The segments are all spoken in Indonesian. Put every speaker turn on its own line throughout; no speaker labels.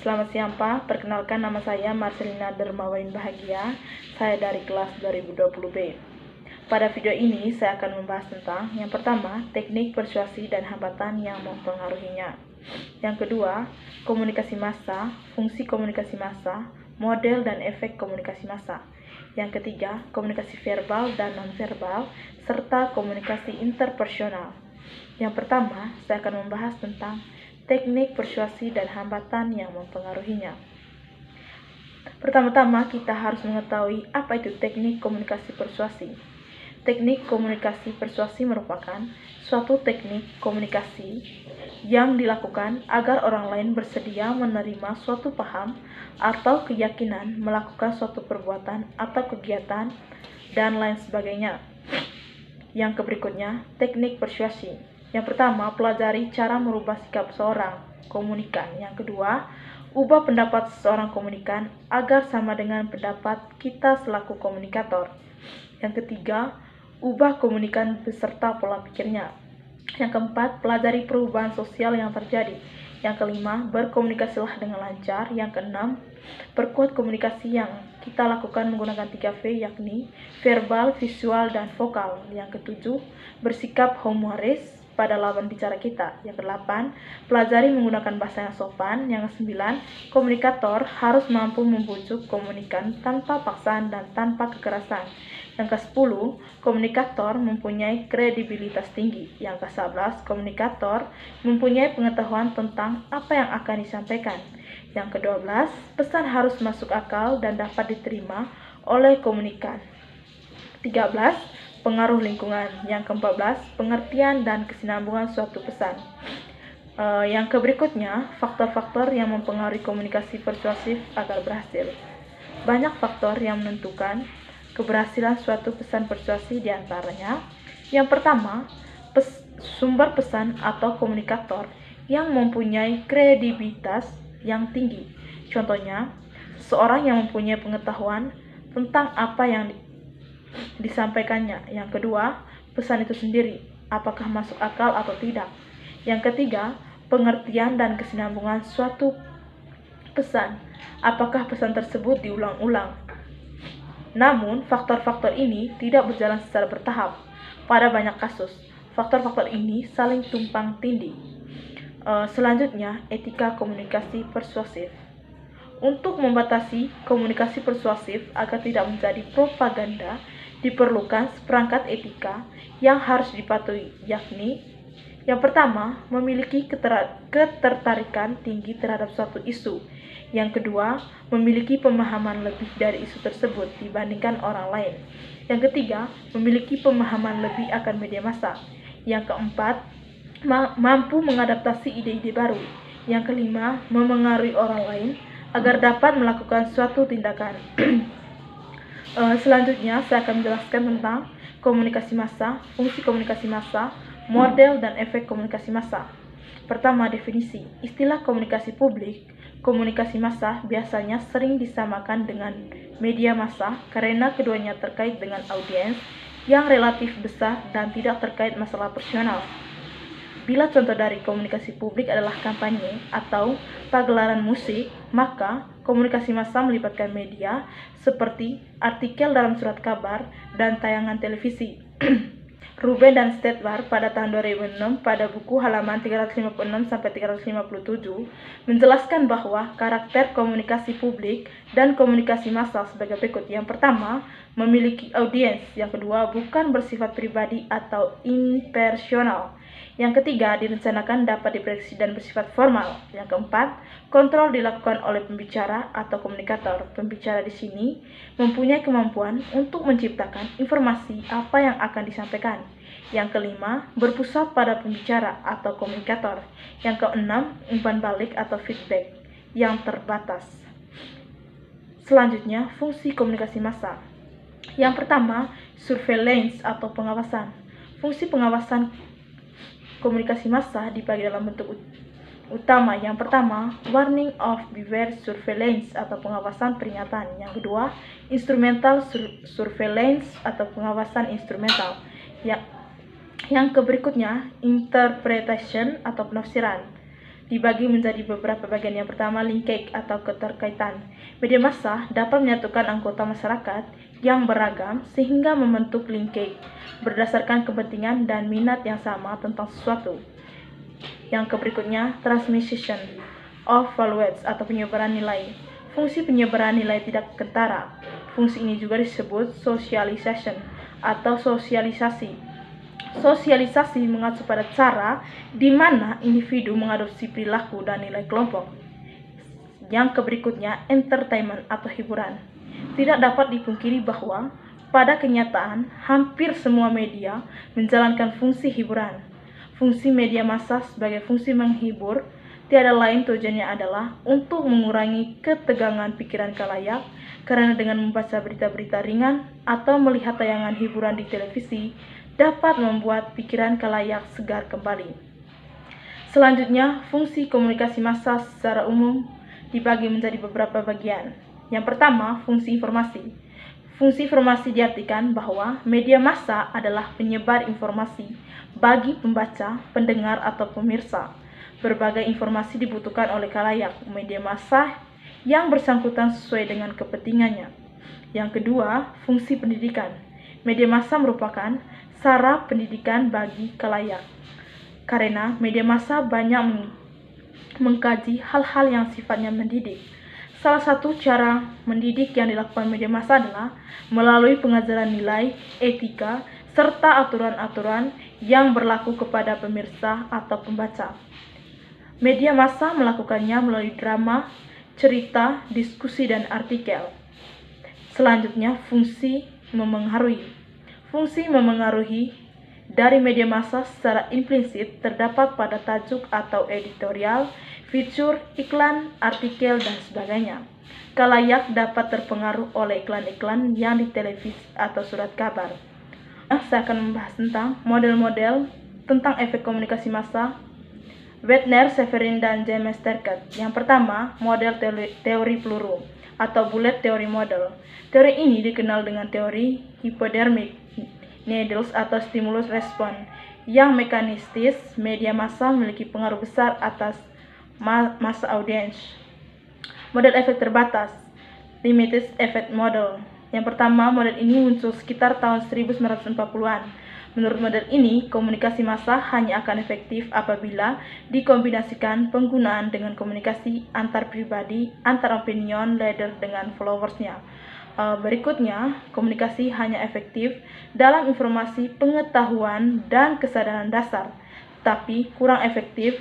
Selamat siang Pak, perkenalkan nama saya Marcelina Dermawan Bahagia. Saya dari kelas 2020B. Pada video ini saya akan membahas tentang yang pertama, teknik persuasi dan hambatan yang mempengaruhinya. Yang kedua, komunikasi massa, fungsi komunikasi massa, model dan efek komunikasi massa. Yang ketiga, komunikasi verbal dan nonverbal, serta komunikasi interpersonal. Yang pertama, saya akan membahas tentang teknik persuasi dan hambatan yang mempengaruhinya. Pertama-tama, kita harus mengetahui apa itu teknik komunikasi persuasi. Teknik komunikasi persuasi merupakan suatu teknik komunikasi yang dilakukan agar orang lain bersedia menerima suatu paham atau keyakinan, melakukan suatu perbuatan atau kegiatan, dan lain sebagainya. Yang berikutnya, teknik persuasi. Yang pertama, pelajari cara merubah sikap seorang komunikan. Yang kedua, ubah pendapat seorang komunikan agar sama dengan pendapat kita selaku komunikator. Yang ketiga, ubah komunikan beserta pola pikirnya. Yang keempat, pelajari perubahan sosial yang terjadi. Yang kelima, berkomunikasilah dengan lancar. Yang keenam, perkuat komunikasi yang kita lakukan menggunakan 3V, yakni verbal, visual, dan vokal. Yang ketujuh, bersikap humoris pada lawan bicara kita. Yang kedelapan, pelajari menggunakan bahasa yang sopan. Yang kesembilan, komunikator harus mampu membujuk komunikan tanpa paksaan dan tanpa kekerasan. Yang ke-10, komunikator mempunyai kredibilitas tinggi. Yang ke-11, komunikator mempunyai pengetahuan tentang apa yang akan disampaikan. Yang ke-12, pesan harus masuk akal dan dapat diterima oleh komunikan. 13, pengaruh lingkungan. Yang ke-14, pengertian dan kesinambungan suatu pesan. Yang berikutnya, faktor-faktor yang mempengaruhi komunikasi persuasif agar berhasil. Banyak faktor yang menentukan keberhasilan suatu pesan persuasi, diantaranya yang pertama, sumber pesan atau komunikator yang mempunyai kredibilitas yang tinggi. Contohnya, seseorang yang mempunyai pengetahuan tentang apa yang disampaikannya. Yang kedua, pesan itu sendiri, apakah masuk akal atau tidak. Yang ketiga, pengertian dan kesinambungan suatu pesan, apakah pesan tersebut diulang-ulang. Namun, faktor-faktor ini tidak berjalan secara bertahap. Pada banyak kasus, faktor-faktor ini saling tumpang tindih. Selanjutnya, etika komunikasi persuasif. Untuk membatasi komunikasi persuasif agar tidak menjadi propaganda, diperlukan seperangkat etika yang harus dipatuhi, yakni yang pertama, memiliki ketertarikan tinggi terhadap suatu isu. Yang kedua, memiliki pemahaman lebih dari isu tersebut dibandingkan orang lain. Yang ketiga, memiliki pemahaman lebih akan media massa. Yang keempat, mampu mengadaptasi ide-ide baru. Yang kelima, memengaruhi orang lain agar dapat melakukan suatu tindakan. Selanjutnya, saya akan menjelaskan tentang komunikasi massa, fungsi komunikasi massa, model dan efek komunikasi massa. Pertama, definisi. Istilah komunikasi publik, komunikasi massa biasanya sering disamakan dengan media massa karena keduanya terkait dengan audiens yang relatif besar dan tidak terkait masalah personal. Bila contoh dari komunikasi publik adalah kampanye atau pagelaran musik, maka komunikasi massa melibatkan media seperti artikel dalam surat kabar dan tayangan televisi. Ruben dan Stetler pada tahun 2006 pada buku halaman 356-357 menjelaskan bahwa karakter komunikasi publik dan komunikasi massal sebagai berikut. Yang pertama, memiliki audiens. Yang kedua, bukan bersifat pribadi atau impersonal. Yang ketiga, direncanakan dapat diprediksi dan bersifat formal. Yang keempat, kontrol dilakukan oleh pembicara atau komunikator. Pembicara di sini mempunyai kemampuan untuk menciptakan informasi apa yang akan disampaikan. Yang kelima, berpusat pada pembicara atau komunikator. Yang keenam, umpan balik atau feedback yang terbatas. Selanjutnya, fungsi komunikasi massa. Yang pertama, surveillance atau pengawasan. Fungsi pengawasan komunikasi massa dibagi dalam bentuk utama. Yang pertama, warning of beware surveillance atau pengawasan peringatan. Yang kedua, instrumental surveillance atau pengawasan instrumental. Yang berikutnya, interpretation atau penafsiran. dibagi menjadi beberapa bagian. Yang pertama, linkage atau keterkaitan. Media massa dapat menyatukan anggota masyarakat yang beragam sehingga membentuk linkage berdasarkan kepentingan dan minat yang sama tentang sesuatu. Yang berikutnya, transmission of values atau penyebaran nilai. Fungsi penyebaran nilai tidak kentara. Fungsi ini juga disebut socialization atau sosialisasi. Sosialisasi mengacu pada cara di mana individu mengadopsi perilaku dan nilai kelompok. Yang berikutnya, entertainment atau hiburan. Tidak dapat dipungkiri bahwa pada kenyataan hampir semua media menjalankan fungsi hiburan. Fungsi media massa sebagai fungsi menghibur tiada lain tujuannya adalah untuk mengurangi ketegangan pikiran khalayak, karena dengan membaca berita-berita ringan atau melihat tayangan hiburan di televisi dapat membuat pikiran khalayak segar kembali. Selanjutnya, fungsi komunikasi massa secara umum dibagi menjadi beberapa bagian. Yang pertama, fungsi informasi. Fungsi informasi diartikan bahwa media massa adalah penyebar informasi bagi pembaca, pendengar, atau pemirsa. Berbagai informasi dibutuhkan oleh khalayak media massa yang bersangkutan sesuai dengan kepentingannya. Yang kedua, fungsi pendidikan. Media massa merupakan sarana pendidikan bagi khalayak, karena media massa banyak mengkaji hal-hal yang sifatnya mendidik. Salah satu cara mendidik yang dilakukan media massa adalah melalui pengajaran nilai, etika, serta aturan-aturan yang berlaku kepada pemirsa atau pembaca. Media massa melakukannya melalui drama, cerita, diskusi, dan artikel. Selanjutnya, fungsi memengaruhi. Fungsi memengaruhi dari media massa secara implisit terdapat pada tajuk atau editorial, fitur, iklan, artikel, dan sebagainya. Khalayak dapat terpengaruh oleh iklan-iklan yang di televisi atau surat kabar. Saya akan membahas tentang model-model tentang efek komunikasi massa. Wettner, Severin, dan James Terkett. Yang pertama, model teori peluru atau bullet theory model. Teori ini dikenal dengan teori hypodermic needles atau stimulus response yang mekanistis. Media massa memiliki pengaruh besar atas massa audiens. Model efek terbatas, limited effect model. Yang pertama, model ini muncul sekitar tahun 1940-an. Menurut model ini, komunikasi massa hanya akan efektif apabila dikombinasikan penggunaan dengan komunikasi antar pribadi, antar opinion leader dengan followersnya. Berikutnya, komunikasi hanya efektif dalam informasi, pengetahuan, dan kesadaran dasar, tapi kurang efektif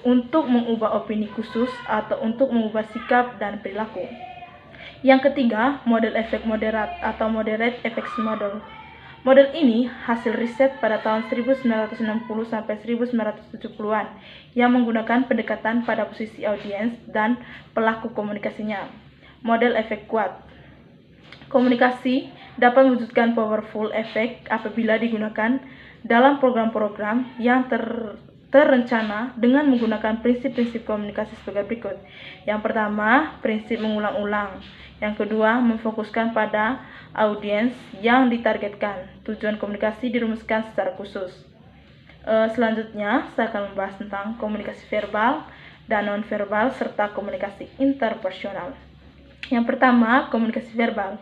untuk mengubah opini khusus atau untuk mengubah sikap dan perilaku. Yang ketiga, model efek moderat atau moderate effects model. Model ini hasil riset pada tahun 1960 sampai 1970-an yang menggunakan pendekatan pada posisi audiens dan pelaku komunikasinya. Model efek kuat. Komunikasi dapat mewujudkan powerful effect apabila digunakan dalam program-program yang terencana dengan menggunakan prinsip-prinsip komunikasi sebagai berikut. Yang pertama, prinsip mengulang-ulang. Yang kedua, memfokuskan pada audiens yang ditargetkan. Tujuan komunikasi dirumuskan secara khusus. Selanjutnya, saya akan membahas tentang komunikasi verbal dan non-verbal serta komunikasi interpersonal. Yang pertama, komunikasi verbal.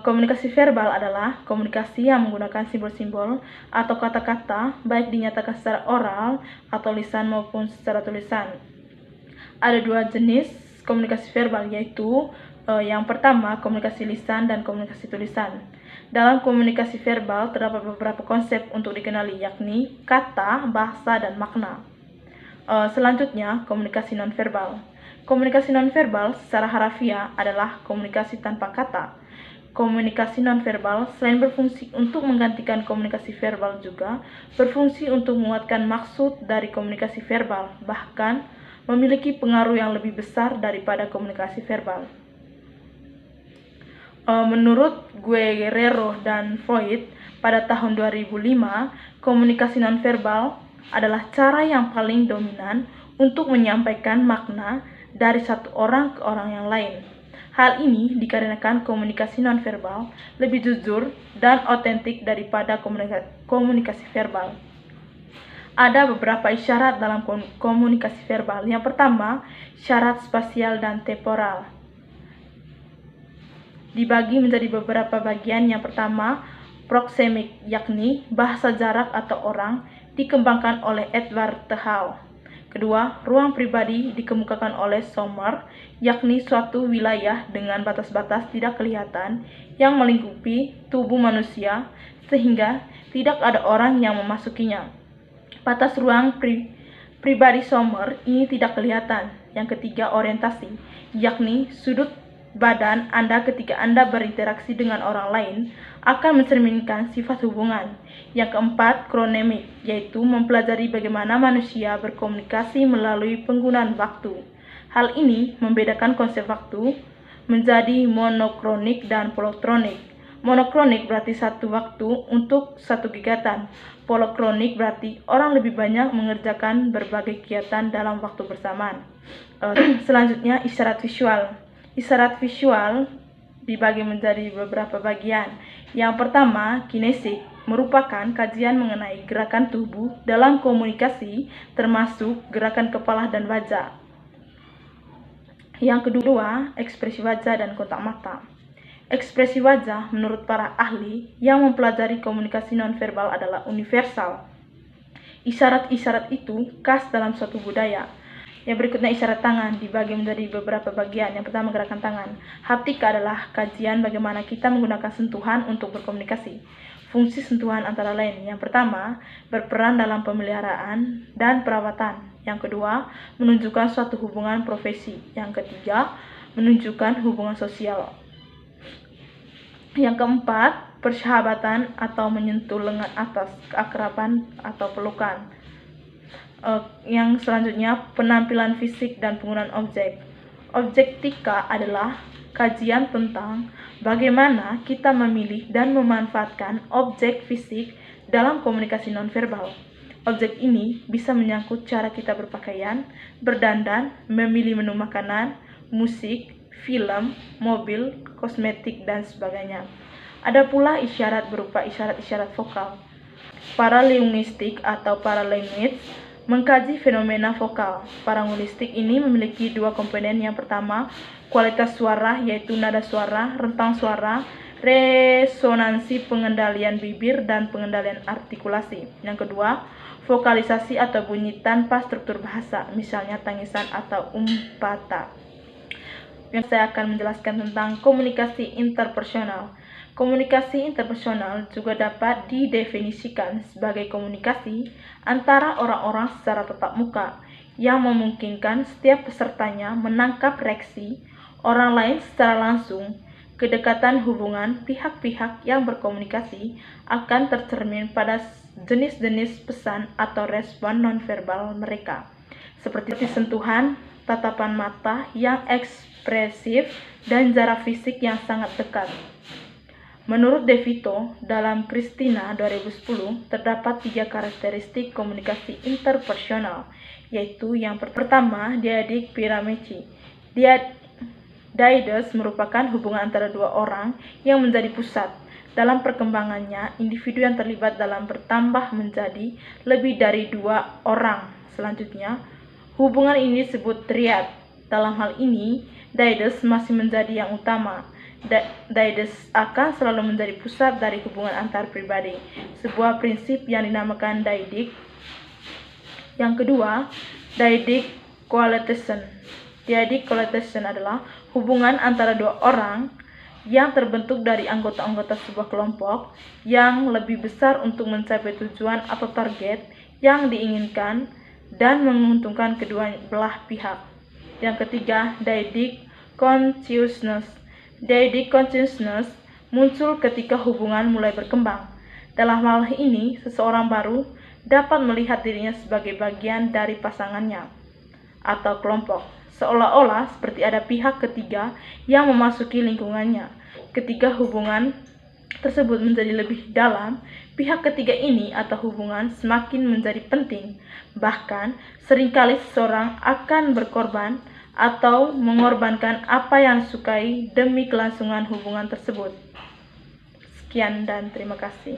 Komunikasi verbal adalah komunikasi yang menggunakan simbol-simbol atau kata-kata, baik dinyatakan secara oral atau lisan maupun secara tulisan. Ada dua jenis komunikasi verbal, yaitu yang pertama, komunikasi lisan dan komunikasi tulisan. Dalam komunikasi verbal terdapat beberapa konsep untuk dikenali, yakni kata, bahasa, dan makna. Selanjutnya, komunikasi nonverbal. Komunikasi nonverbal secara harafiah adalah komunikasi tanpa kata. Komunikasi nonverbal selain berfungsi untuk menggantikan komunikasi verbal juga berfungsi untuk menguatkan maksud dari komunikasi verbal, bahkan memiliki pengaruh yang lebih besar daripada komunikasi verbal. Menurut Guerrero dan Freud, pada tahun 2005, komunikasi nonverbal adalah cara yang paling dominan untuk menyampaikan makna dari satu orang ke orang yang lain. Hal ini dikarenakan komunikasi nonverbal lebih jujur dan otentik daripada komunikasi verbal. Ada beberapa isyarat dalam komunikasi verbal. Yang pertama, syarat spasial dan temporal. Dibagi menjadi beberapa bagian. Yang pertama, proxemic, yakni bahasa jarak atau orang, dikembangkan oleh Edward Teau. Kedua, ruang pribadi dikemukakan oleh Sommer, yakni suatu wilayah dengan batas-batas tidak kelihatan yang melingkupi tubuh manusia sehingga tidak ada orang yang memasukinya. Batas ruang pribadi Sommer ini tidak kelihatan. Yang ketiga, orientasi, yakni sudut badan Anda ketika Anda berinteraksi dengan orang lain akan mencerminkan sifat hubungan. Yang keempat, kronemik, yaitu mempelajari bagaimana manusia berkomunikasi melalui penggunaan waktu. Hal ini membedakan konsep waktu menjadi monokronik dan polokronik. Monokronik berarti satu waktu untuk satu kegiatan. Polokronik berarti orang lebih banyak mengerjakan berbagai kegiatan dalam waktu bersamaan. Selanjutnya, isyarat visual. Isyarat visual dibagi menjadi beberapa bagian. Yang pertama, kinesik, merupakan kajian mengenai gerakan tubuh dalam komunikasi, termasuk gerakan kepala dan wajah. Yang kedua, ekspresi wajah dan kontak mata. Ekspresi wajah menurut para ahli yang mempelajari komunikasi nonverbal adalah universal. Isyarat-isyarat itu khas dalam suatu budaya. Yang berikutnya, isyarat tangan dibagi menjadi beberapa bagian. Yang pertama, gerakan tangan. Haptika adalah kajian bagaimana kita menggunakan sentuhan untuk berkomunikasi. Fungsi sentuhan antara lain. Yang pertama, berperan dalam pemeliharaan dan perawatan. Yang kedua, menunjukkan suatu hubungan profesi. Yang ketiga, menunjukkan hubungan sosial. Yang keempat, persahabatan atau menyentuh lengan atas, keakraban atau pelukan. Yang selanjutnya, penampilan fisik dan penggunaan objek. Objektika adalah kajian tentang bagaimana kita memilih dan memanfaatkan objek fisik dalam komunikasi nonverbal. Objek ini bisa menyangkut cara kita berpakaian, berdandan, memilih menu makanan, musik, film, mobil, kosmetik, dan sebagainya. Ada pula isyarat berupa isyarat-isyarat vokal. Paralinguistik atau paralinguist mengkaji fenomena vokal. Paralinguistik ini memiliki dua komponen. Yang pertama, kualitas suara, yaitu nada suara, rentang suara, resonansi, pengendalian bibir, dan pengendalian artikulasi. Yang kedua, vokalisasi atau bunyi tanpa struktur bahasa, misalnya tangisan atau umpata. Yang saya akan menjelaskan tentang komunikasi interpersonal. Komunikasi interpersonal juga dapat didefinisikan sebagai komunikasi antara orang-orang secara tatap muka yang memungkinkan setiap pesertanya menangkap reaksi orang lain secara langsung. Kedekatan hubungan pihak-pihak yang berkomunikasi akan tercermin pada jenis-jenis pesan atau respon nonverbal mereka, seperti sentuhan, tatapan mata yang ekspresif, dan jarak fisik yang sangat dekat. Menurut De Vito, dalam Christina 2010, terdapat 3 karakteristik komunikasi interpersonal, yaitu yang pertama, dyadic pyramidi. Dyades merupakan hubungan antara dua orang yang menjadi pusat. Dalam perkembangannya, individu yang terlibat dalam bertambah menjadi lebih dari 2 orang. Selanjutnya, hubungan ini disebut triad. Dalam hal ini, dyades masih menjadi yang utama. Dyades akan selalu menjadi pusat dari hubungan antar pribadi, sebuah prinsip yang dinamakan dyadic. Yang kedua, dyadic coalition. Dyadic coalition adalah hubungan antara 2 orang yang terbentuk dari anggota-anggota sebuah kelompok yang lebih besar untuk mencapai tujuan atau target yang diinginkan dan menguntungkan kedua belah pihak. Yang ketiga, dyadic consciousness. Dyadic consciousness muncul ketika hubungan mulai berkembang. Dalam hal ini, seseorang baru dapat melihat dirinya sebagai bagian dari pasangannya atau kelompok, seolah-olah seperti ada pihak ketiga yang memasuki lingkungannya. Ketika hubungan tersebut menjadi lebih dalam, pihak ketiga ini atau hubungan semakin menjadi penting. Bahkan, seringkali seseorang akan berkorban atau mengorbankan apa yang disukai demi kelangsungan hubungan tersebut. Sekian dan terima kasih.